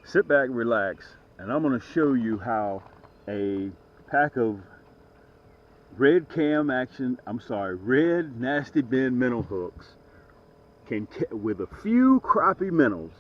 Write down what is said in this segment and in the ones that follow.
sit back, relax, and I'm going to show you how a pack of red nasty bin minnow hooks can, with a few crappie minnows,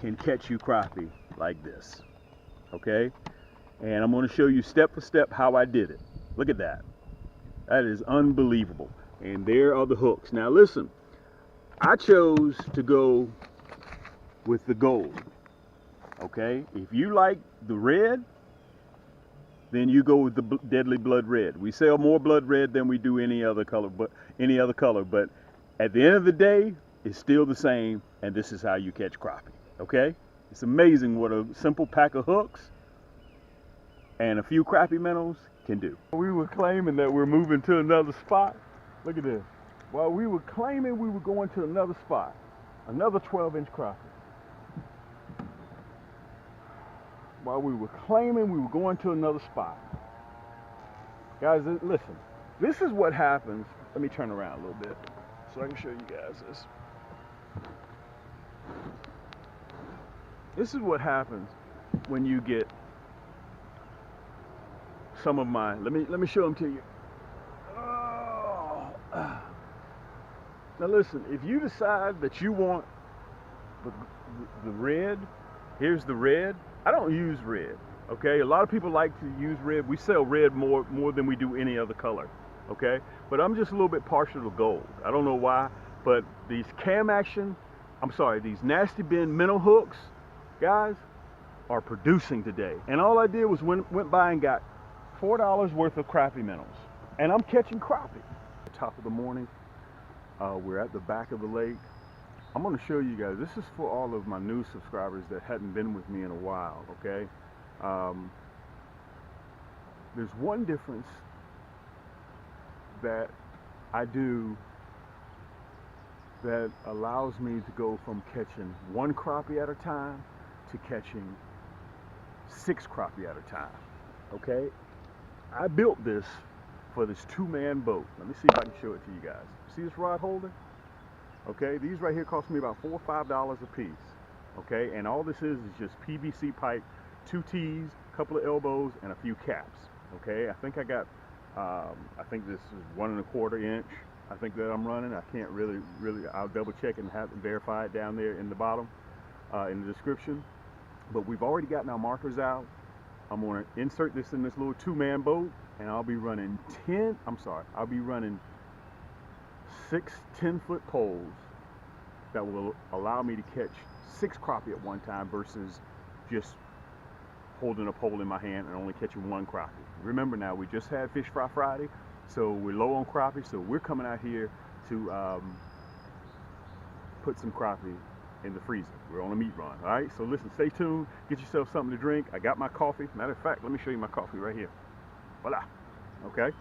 can catch you crappie like this. Okay? And I'm going to show you step for step how I did it. Look at that. That is unbelievable. And there are the hooks. Now listen, I chose to go with the gold. Okay? If you like the red, then you go with the deadly blood red. We sell more blood red than we do any other color, but at the end of the day, it's still the same, and this is how you catch crappie. Okay? It's amazing what a simple pack of hooks and a few crappie minnows can do. We were claiming that we're moving to another spot. Look at this. While we were claiming we were going to another spot, another 12-inch crappie. While we were claiming we were going to another spot. Guys, listen, this is what happens. Let me turn around a little bit so I can show you guys this. This is what happens when you get some of my, let me show them to you. Oh. Now listen, if you decide that you want the red, here's the red. I don't use red, okay? A lot of people like to use red. We sell red more than we do any other color, okay? But I'm just a little bit partial to gold. I don't know why, but these these nasty bin minnow hooks, guys, are producing today. And all I did was went by and got $4 worth of crappie minnows. And I'm catching crappie. At the top of the morning, we're at the back of the lake. I'm going to show you guys, this is for all of my new subscribers that hadn't been with me in a while, okay? There's one difference that I do that allows me to go from catching one crappie at a time to catching 6 crappie at a time, okay? I built this for this 2-man boat. Let me see if I can show it to you guys. See this rod holder? Okay, these right here cost me about $4 or $5 a piece. Okay, and all this is just PVC pipe, 2 T's, a couple of elbows, and a few caps. Okay, I think I got, I think this is 1 1/4 inch. I think that I'm running. I can't really, I'll double check and have verify it down there in the bottom, in the description. But we've already gotten our markers out. I'm gonna insert this in this little 2-man boat, and I'll be running 6 10-foot poles that will allow me to catch 6 crappie at one time versus just holding a pole in my hand and only catching 1 crappie. Remember now, we just had Fish Fry Friday, so we're low on crappie, so we're coming out here to put some crappie in the freezer. We're on a meat run, all right? So listen, stay tuned, get yourself something to drink. I got my coffee. Matter of fact, let me show you my coffee right here. Voila, okay?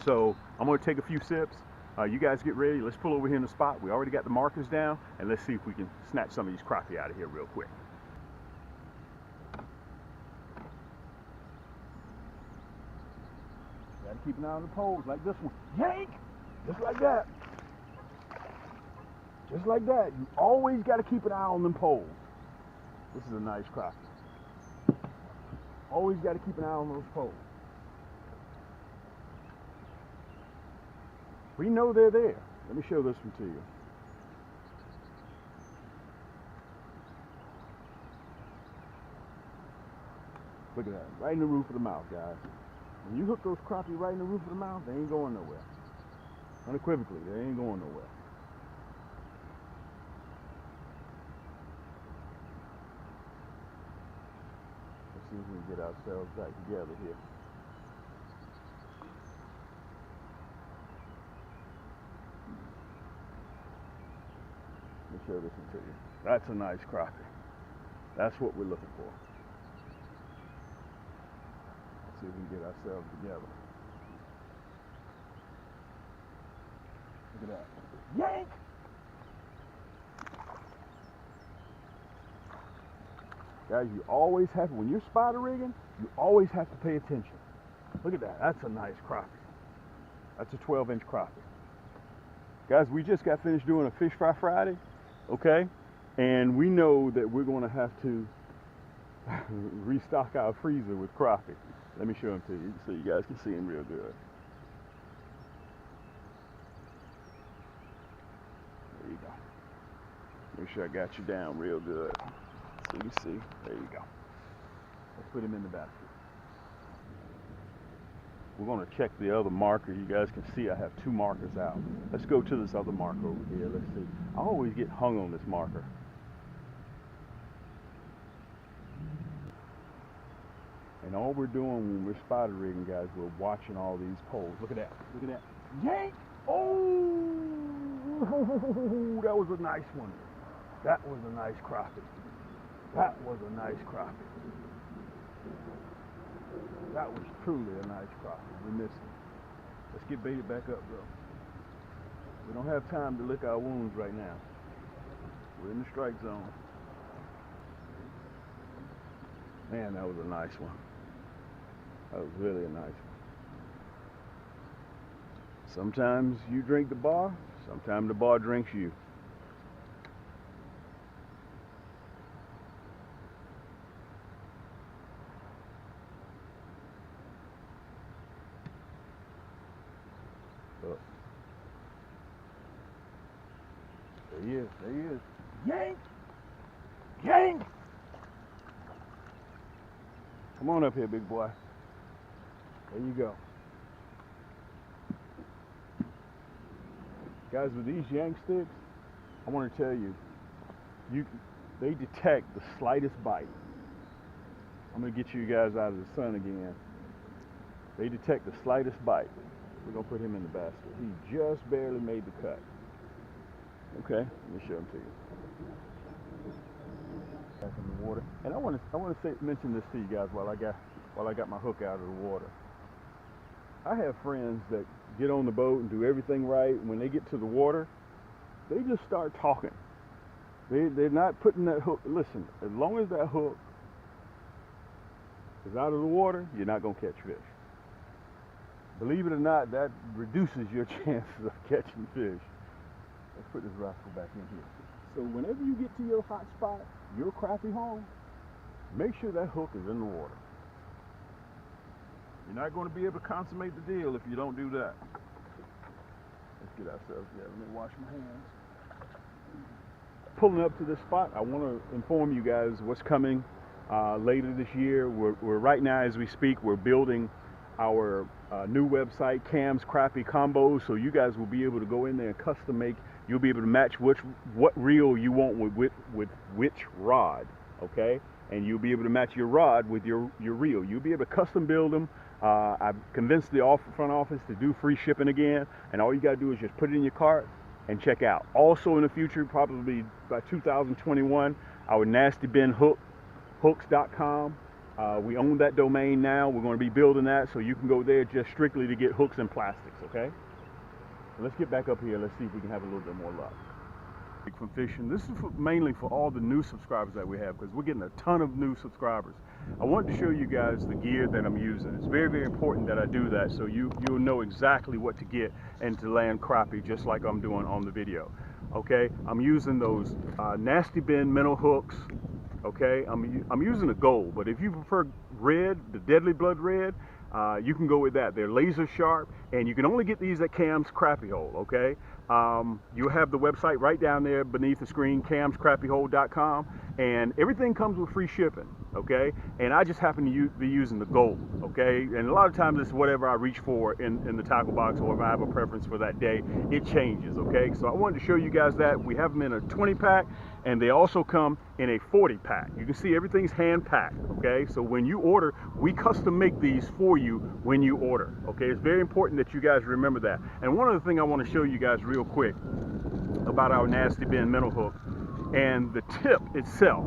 So I'm gonna take a few sips. You guys get ready. Let's pull over here in the spot. We already got the markers down, and let's see if we can snatch some of these crappie out of here real quick. Gotta keep an eye on the poles like this one. Yank! Just like that. Just like that. You always gotta keep an eye on them poles. This is a nice crappie. Always gotta keep an eye on those poles. We know they're there. Let me show this one to you. Look at that, right in the roof of the mouth, guys. When you hook those crappie right in the roof of the mouth, they ain't going nowhere. Unequivocally, they ain't going nowhere. Let's see if we can get ourselves back together here. Let me show this one to you. That's a nice crappie. That's what we're looking for. Let's see if we can get ourselves together. Look at that. Yank! Guys, you always have, when you're spider rigging, you always have to pay attention. Look at that. That's a nice crappie. That's a 12-inch crappie. Guys, we just got finished doing a Fish Fry Friday, okay? And we know that we're going to have to restock our freezer with crappie. Let me show them to you so you guys can see them real good. There you go. Make sure I got you down real good so you see. There you go. Let's put him in the basket. We're going to check the other marker. You guys can see I have 2 markers out. Let's go to this other marker over here. Let's see. I always get hung on this marker. And all we're doing when we're spider rigging, guys, we're watching all these poles. Look at that. Look at that. Yank! Oh! That was a nice one. That was a nice crappie. That was a nice crappie. That was truly a nice crappie. We missed it. Let's get baited back up, bro. We don't have time to lick our wounds right now. We're in the strike zone. Man, that was a nice one. That was really a nice one. Sometimes you drink the bar, sometimes the bar drinks you. Look. There he is, there he is. Yank! Yank! Come on up here, big boy. There you go. Guys, with these yank sticks, I want to tell you, they detect the slightest bite. I'm going to get you guys out of the sun again. They detect the slightest bite. We're going to put him in the basket. He just barely made the cut. Okay, let me show him to you. Back in the water. And I want to mention this to you guys while I got my hook out of the water. I have friends that get on the boat and do everything right. When they get to the water, they just start talking. They're not putting that hook. Listen, as long as that hook is out of the water, you're not going to catch fish. Believe it or not, that reduces your chances of catching fish. Let's put this rascal back in here. So whenever you get to your hot spot, your crappie home, make sure that hook is in the water. You're not going to be able to consummate the deal if you don't do that. Let's get ourselves there. Let me wash my hands. Pulling up to this spot, I want to inform you guys what's coming later this year. We're right now, as we speak, we're building our new website, Cam's Crappie Combos, so you guys will be able to go in there and custom make. You'll be able to match what reel you want with which rod, okay? And you'll be able to match your rod with your reel. You'll be able to custom build them. I've convinced the front office to do free shipping again, and all you got to do is just put it in your cart and check out. Also in the future, probably by 2021, our Nasty Bin hooks.com. We own that domain now. We're going to be building that, so you can go there just strictly to get hooks and plastics, okay? So let's get back up here. Let's see if we can have a little bit more luck. From fishing. This is mainly for all the new subscribers that we have, because we're getting a ton of new subscribers. I wanted to show you guys the gear that I'm using. It's very, very important that I do that, so you'll know exactly what to get and to land crappie, just like I'm doing on the video. Okay, I'm using those Nasty Bin Minnow hooks. Okay, I'm using a gold, but if you prefer red, the Deadly Blood red, you can go with that. They're laser sharp, and you can only get these at Cam's Crappie Hole. Okay, you have the website right down there beneath the screen, camscrappiehole.com, and everything comes with free shipping. Okay, and I just happen to be using the gold. Okay, and a lot of times it's whatever I reach for in the tackle box, or if I have a preference for that day, it changes. Okay, so I wanted to show you guys that we have them in a 20 pack, and they also come in a 40 pack. You can see everything's hand packed. Okay, so when you order, we custom make these for you when you order. Okay, it's very important that you guys remember that. And one other thing I want to show you guys real quick about our Nasty Bin minnow hook and the tip itself.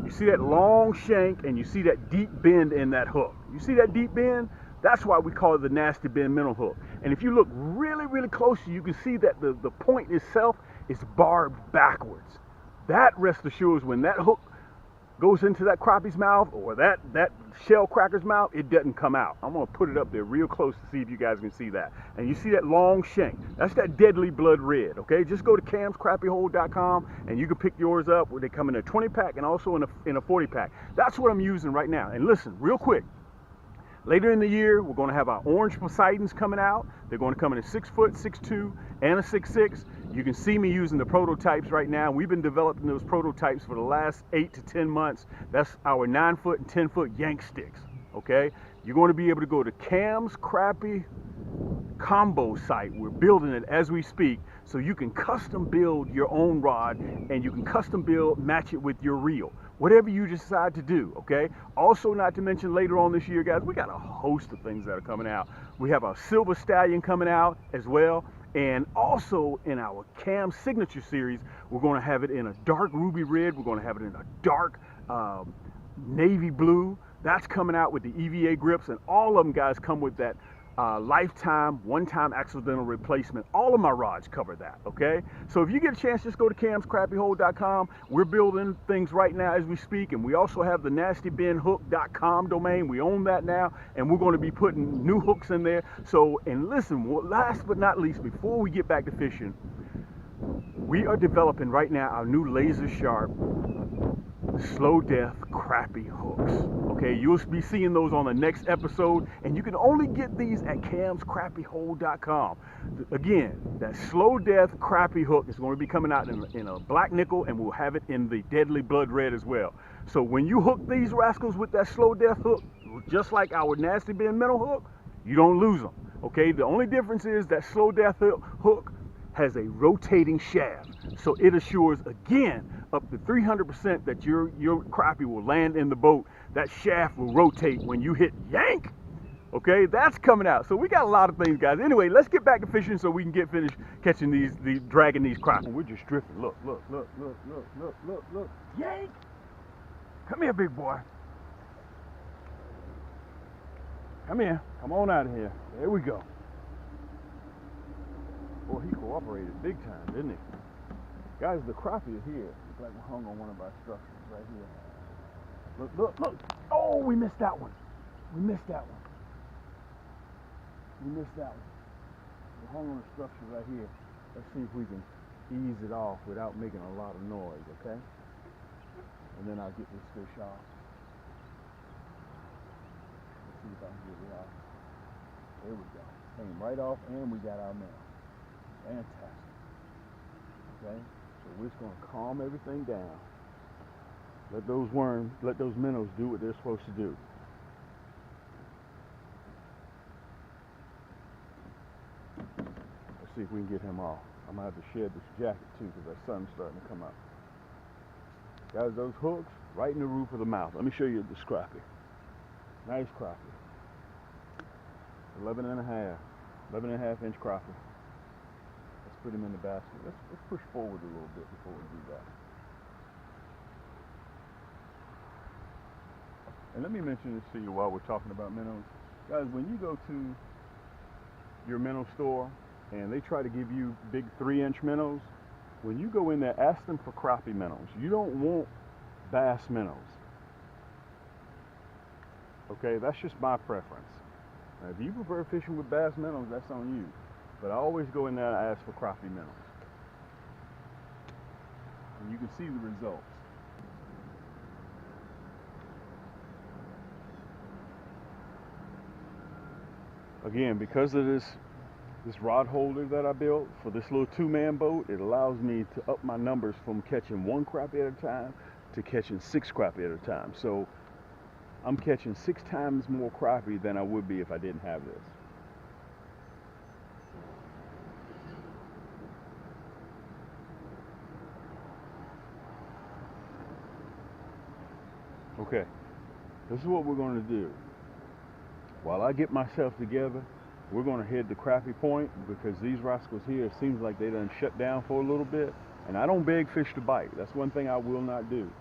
You see that long shank, and you see that deep bend in that hook. You see that deep bend? That's why we call it the Nasty Bin minnow hook. And if you look really, really closely, you can see that the point itself is barbed backwards. That, rest assured, when that hook goes into that crappie's mouth or that shell cracker's mouth, it doesn't come out. I'm gonna put it up there real close to see if you guys can see that. And you see that long shank, that's that deadly blood red, okay? Just go to camscrappiehole.com and you can pick yours up, where they come in a 20 pack and also in a 40 pack. That's what I'm using right now. And listen, real quick, later in the year, we're going to have our orange Poseidons coming out. They're going to come in a 6 foot, 6'2", and a 6'6". You can see me using the prototypes right now. We've been developing those prototypes for the last 8 to 10 months. That's our 9 foot and 10 foot yank sticks, okay? You're going to be able to go to Cam's Crappie combo site. We're building it as we speak, so you can custom build your own rod and you can custom build, match it with your reel, whatever you decide to do, okay? Also, not to mention, later on this year, guys, we got a host of things that are coming out. We have our Silver Stallion coming out as well, and also in our Cam Signature series, we're going to have it in a dark ruby red. We're going to have it in a dark navy blue. That's coming out with the EVA grips, and all of them, guys, come with that lifetime, one-time accidental replacement. All of my rods cover that, okay? So if you get a chance, just go to camscrappiehole.com. We're building things right now as we speak, and we also have the nastybinhook.com domain. We own that now, and we're going to be putting new hooks in there. So, and listen, last but not least, before we get back to fishing, we are developing right now our new laser sharp slow death crappie hooks. Okay, you'll be seeing those on the next episode, and you can only get these at camscrappiehole.com. Again, that slow death crappie hook is going to be coming out in a black nickel, and we'll have it in the deadly blood red as well. So when you hook these rascals with that slow death hook, just like our nasty bin minnow hook, you don't lose them. Okay, the only difference is that slow death hook has a rotating shaft, so it assures again up to 300% that your crappie will land in the boat. That shaft will rotate when you hit yank. Okay, that's coming out. So we got a lot of things, guys. Anyway, let's get back to fishing so we can get finished catching dragging these crappie. We're just drifting. Look, look, look, look, look, look, look, look. Yank! Come here, big boy. Come here. Come on out of here. There we go. Boy, he cooperated big time, didn't he? Guys, the crappie is here. It's like we're hung on one of our structures right here. Look, look, look. Oh, we missed that one. We missed that one. We missed that one. We're hung on a structure right here. Let's see if we can ease it off without making a lot of noise, okay? And then I'll get this fish off. Let's see if I can get it off. There we go. Came right off, and we got our man. Fantastic. Okay, so we're just going to calm everything down. Let those worms, let those minnows do what they're supposed to do. Let's see if we can get him off. I'm going to have to shed this jacket too because the sun's starting to come up. Guys, those hooks right in the roof of the mouth. Let me show you this crappie. Nice crappie. 11 and a half inch crappie. Put him in the basket. Let's push forward a little bit before we do that. And let me mention this to you while we're talking about minnows. Guys, when you go to your minnow store and they try to give you big 3-inch minnows, when you go in there, ask them for crappie minnows. You don't want bass minnows. Okay, that's just my preference. Now, if you prefer fishing with bass minnows, that's on you. But I always go in there and ask for crappie minnows. And you can see the results. Again, because of this rod holder that I built for this little 2-man boat, it allows me to up my numbers from catching 1 crappie at a time to catching 6 crappie at a time. So I'm catching 6 times more crappie than I would be if I didn't have this. Okay, this is what we're going to do. While I get myself together, we're going to head to Crappie Point because these rascals here, it seems like they done shut down for a little bit. And I don't beg fish to bite. That's one thing I will not do.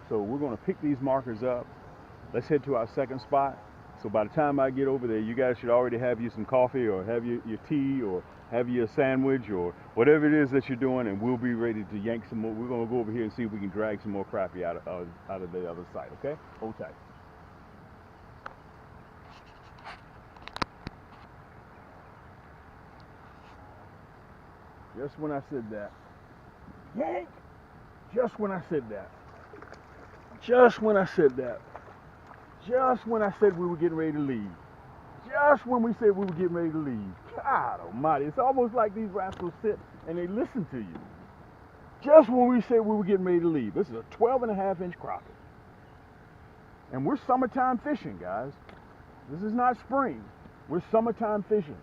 So we're going to pick these markers up. Let's head to our second spot, So by the time I get over there, you guys should already have you some coffee or have your tea or have you a sandwich or whatever it is that you're doing, and we'll be ready to yank some more. We're gonna go over here and see if we can drag some more crappie out of the other side, okay? Hold tight. Just when I said that, yank! Just when I said that. Just when I said that. Just when I said we were getting ready to leave. Just when we said we were getting ready to leave. God almighty, it's almost like these rascals sit and they listen to you. Just when we said we were getting ready to leave. This is a 12.5-inch crappie. And we're summertime fishing, guys. This is not spring. We're summertime fishing.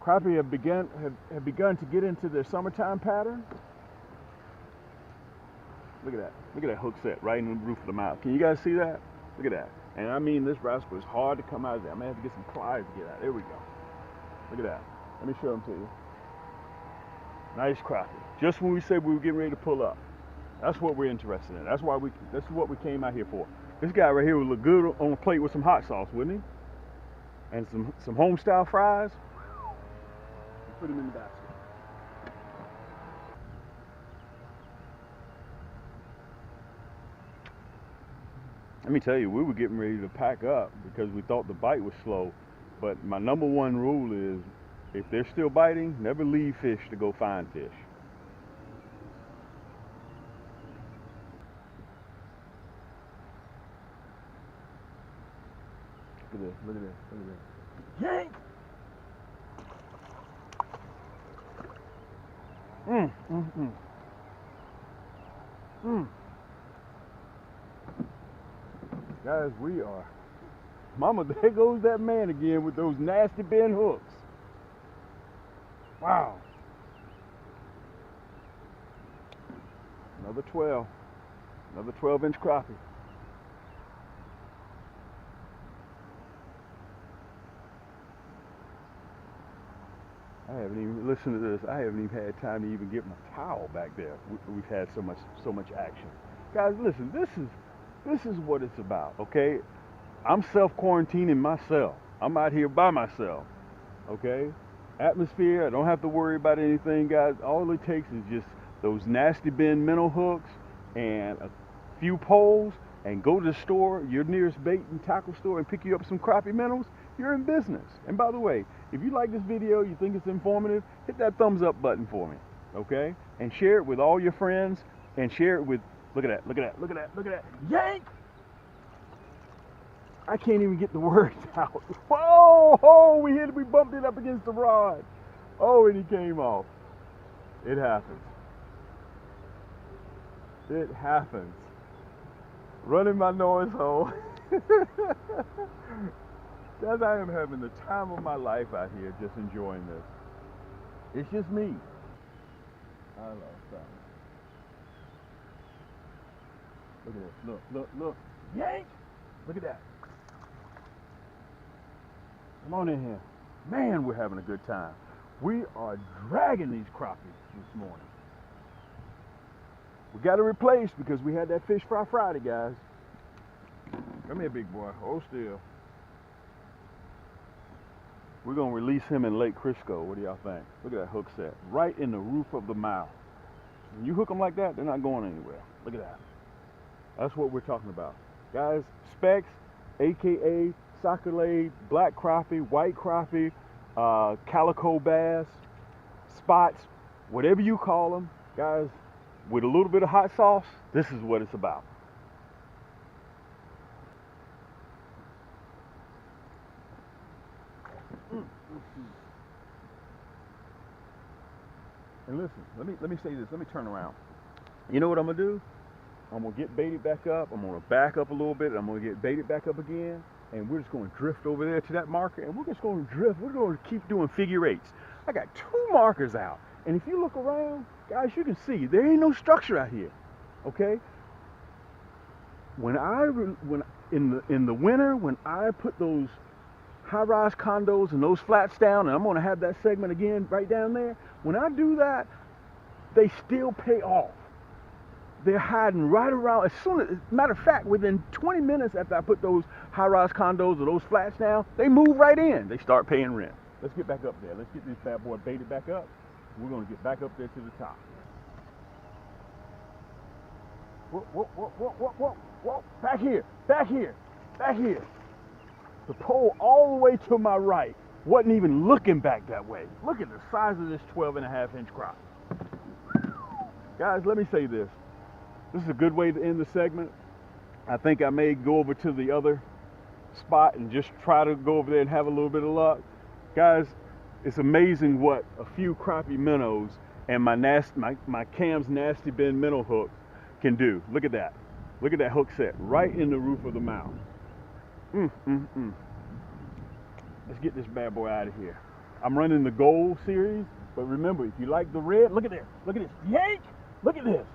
Crappie have begun to get into their summertime pattern. Look at that. Look at that hook set right in the roof of the mouth. Can you guys see that? Look at that. And I mean, this rascal is hard to come out of there. I'm going to have to get some pliers to get out. There we go. Look at that. Let me show them to you. Nice crappie. Just when we said we were getting ready to pull up. That's what we're interested in. That's what we came out here for. This guy right here would look good on a plate with some hot sauce, wouldn't he? And some home style fries. Put him in the basket. Let me tell you, we were getting ready to pack up because we thought the bite was slow. But my number one rule is, if they're still biting, never leave fish to go find fish. Look at this, look at this, look at this. Yank! Guys, we are. Mama, there goes that man again with those nasty bend hooks. Wow. Another 12. Another 12-inch crappie. I haven't even listened to this. I haven't even had time to even get my towel back there. We've had so much action. Guys, listen, this is what it's about, okay? I'm self-quarantining myself. I'm out here by myself, okay? Atmosphere, I don't have to worry about anything, guys. All it takes is just those nasty bend minnow hooks and a few poles, and go to the store, your nearest bait and tackle store, and pick you up some crappie minnows. You're in business. And by the way, if you like this video, you think it's informative, hit that thumbs up button for me, okay? And share it with all your friends, and share it with, look at that, look at that, look at that, look at that, yank! I can't even get the words out. Whoa, oh, we bumped it up against the rod. Oh, and he came off. It happens. It happens. Running my noise hole. Guys, I am having the time of my life out here just enjoying this. It's just me. I love that. Look at this. Look, look, look. Yank! Look at that. Come on in here. Man, we're having a good time. We are dragging these crappies this morning. We got to replace because we had that Fish Fry Friday, guys. Come here, big boy. Hold still. We're going to release him in Lake Crisco. What do y'all think? Look at that hook set. Right in the roof of the mouth. When you hook them like that, they're not going anywhere. Look at that. That's what we're talking about. Guys, specks, a.k.a. sacalade, black crappie, white crappie, calico bass, spots, whatever you call them, guys, with a little bit of hot sauce, this is what it's about. And listen, let me say this. Let me turn around. You know what I'm gonna do? I'm gonna get baited back up. I'm gonna back up a little bit. I'm gonna get baited back up again, and we're just gonna drift over there to that marker, and we're just gonna drift. We're gonna keep doing figure eights. I got 2 markers out, and if you look around, guys, you can see there ain't no structure out here. Okay? When in the winter, when I put those high-rise condos and those flats down, and I'm gonna have that segment again right down there. When I do that, they still pay off. they're hiding right around, as matter of fact, within 20 minutes after I put those high-rise condos or those flats down, they move right in. They start paying rent. Let's get back up there. Let's get this bad boy baited back up. We're gonna get back up there to the top. Whoa, whoa, whoa, whoa, whoa, whoa, whoa. Back here, back here, back here. The pole all the way to my right wasn't even looking back that way. Look at the size of this 12.5-inch crop. Guys, let me say this. This is a good way to end the segment. I think I may go over to the other spot and just try to go over there and have a little bit of luck. Guys, it's amazing what a few crappie minnows and my Cam's Nasty Bin minnow hook can do. Look at that. Look at that hook set right in the roof of the mouth. Let's get this bad boy out of here. I'm running the gold series, but remember, if you like the red, look at this. Look at this. Yank! Look at this.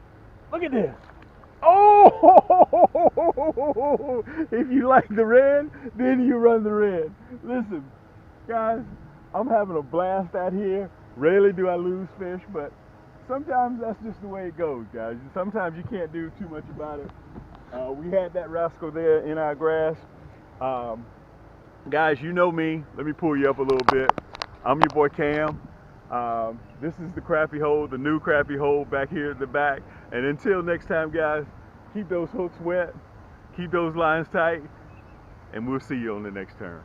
Look at this. Oh! If you like the red, then you run the red. Listen, guys, I'm having a blast out here. Rarely do I lose fish, but sometimes that's just the way it goes, guys. Sometimes you can't do too much about it. We had that rascal there in our grass. Guys, you know me. Let me pull you up a little bit. I'm your boy Cam. This is the crappie hole, the new crappie hole back here at the back. And until next time, guys, keep those hooks wet, keep those lines tight, and we'll see you on the next turn.